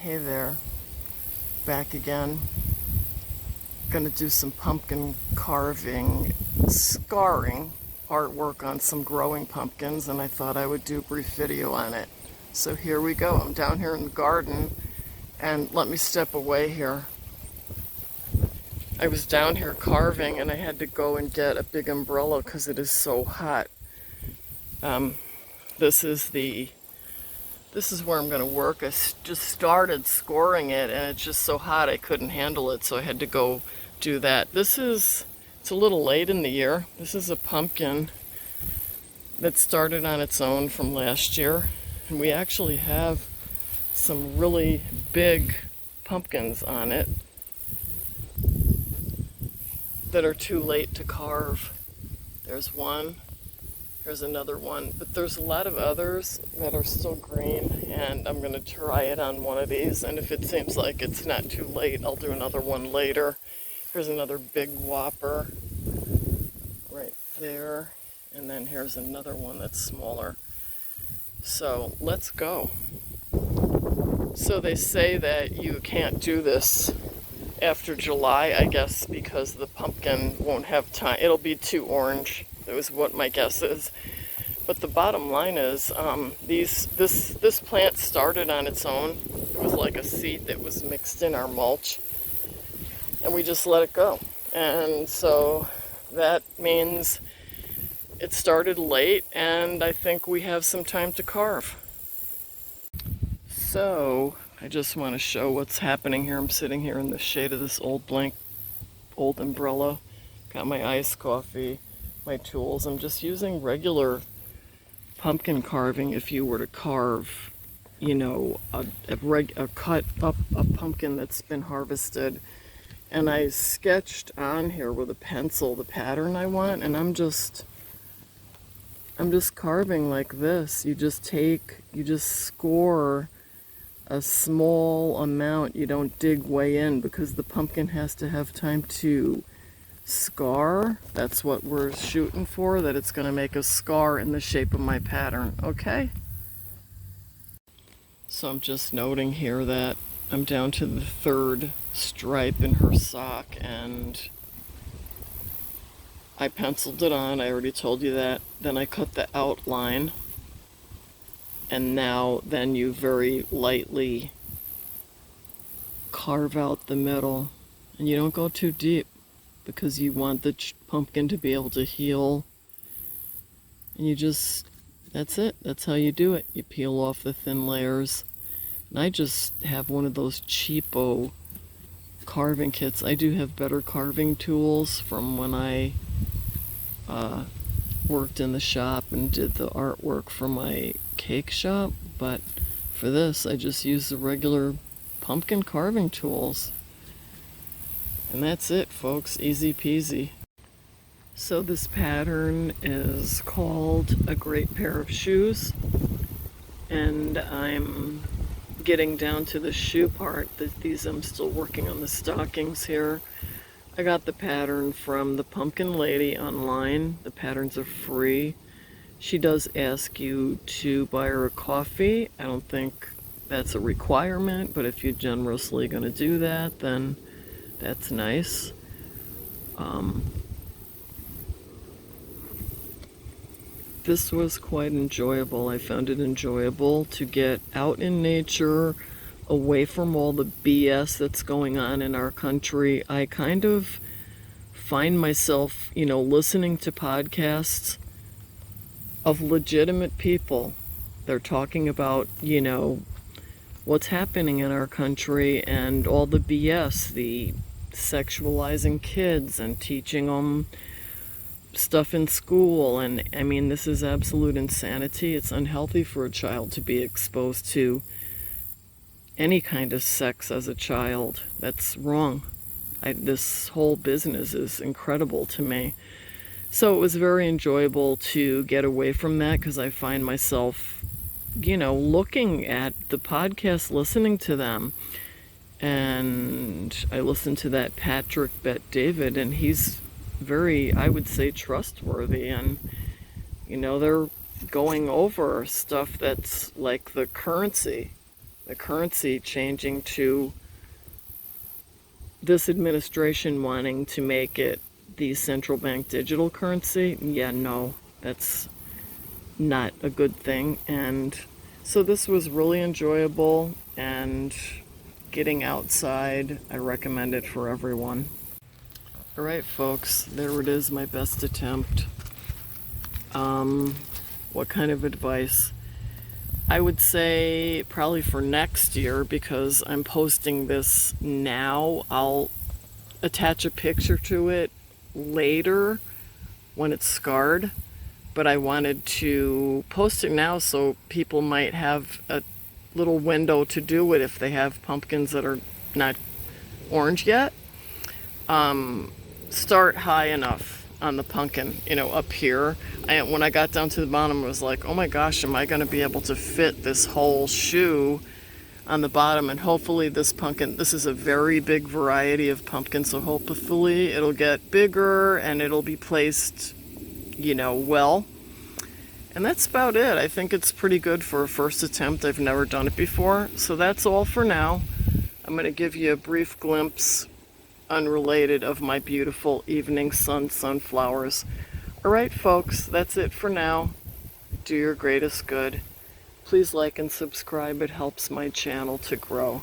Hey there, back again. Gonna do some pumpkin carving, scarring artwork on some growing pumpkins, and I thought I would do a brief video on it. So here we go. I'm down here in the garden, and let me step away here. I was down here carving, and I had to go and get a big umbrella because it is so hot. This is where I'm going to work. I just started scoring it, and it's just so hot I couldn't handle it, so I had to go do that. It's a little late in the year. This is a pumpkin that started on its own from last year, and we actually have some really big pumpkins on it that are too late to carve. There's one. Here's another one, but there's a lot of others that are still green, and I'm going to try it on one of these, and if it seems like it's not too late, I'll do another one later. Here's another big whopper right there, and then here's another one that's smaller. So let's go. So they say that you can't do this after July, I guess, because the pumpkin won't have time. It'll be too orange. That was what my guess is. But the bottom line is, this plant started on its own. It was like a seed that was mixed in our mulch, and we just let it go. And so that means it started late, and I think we have some time to carve. So I just want to show what's happening here. I'm sitting here in the shade of this old umbrella. Got my iced coffee, my tools. I'm just using regular pumpkin carving. If you were to carve, cut up a pumpkin that's been harvested, and I sketched on here with a pencil the pattern I want, and I'm just carving like this. You just score a small amount. You don't dig way in because the pumpkin has to have time to scar. That's what we're shooting for, that it's going to make a scar in the shape of my pattern, okay? So I'm just noting here that I'm down to the third stripe in her sock, and I penciled it on. I already told you that. Then I cut the outline, and then you very lightly carve out the middle, and you don't go too deep because you want the pumpkin to be able to heal. And that's it. That's how you do it. You peel off the thin layers. And I just have one of those cheapo carving kits. I do have better carving tools from when I worked in the shop and did the artwork for my cake shop, but for this I just use the regular pumpkin carving tools. And that's it, folks. Easy peasy. So this pattern is called A Great Pair of Shoes, and I'm getting down to the shoe part. I'm still working on the stockings here. I got the pattern from the Pumpkin Lady online. The patterns are free. She does ask you to buy her a coffee. I don't think that's a requirement, but if you're generously going to do that, then that's nice. This was quite enjoyable. I found it enjoyable to get out in nature, away from all the BS that's going on in our country. I kind of find myself, listening to podcasts of legitimate people. They're talking about, what's happening in our country and all the BS, the sexualizing kids and teaching them stuff in school. And I mean, this is absolute insanity. It's unhealthy for a child to be exposed to any kind of sex as a child. That's wrong. This whole business is incredible to me. So it was very enjoyable to get away from that, because I find myself, looking at the podcast, listening to them. And I listened to that Patrick Bet-David, and he's very, I would say, trustworthy. And, they're going over stuff that's like the currency the currency changing to this administration wanting to make it the central bank digital currency. Yeah, no, that's not a good thing. And so this was really enjoyable, and getting outside, I recommend it for everyone. All right, folks, there it is, my best attempt. What kind of advice? I would say probably for next year, because I'm posting this now, I'll attach a picture to it later when it's scarred, but I wanted to post it now so people might have a little window to do it if they have pumpkins that are not orange yet. Start high enough on the pumpkin, up here. When I got down to the bottom, I was like, oh my gosh, am I going to be able to fit this whole shoe on the bottom? And hopefully this pumpkin, this is a very big variety of pumpkins, so hopefully it'll get bigger and it'll be placed, well. And that's about it. I think it's pretty good for a first attempt. I've never done it before. So that's all for now. I'm going to give you a brief glimpse, unrelated, of my beautiful evening sunflowers. All right, folks, that's it for now. Do your greatest good. Please like and subscribe. It helps my channel to grow.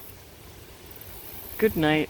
Good night.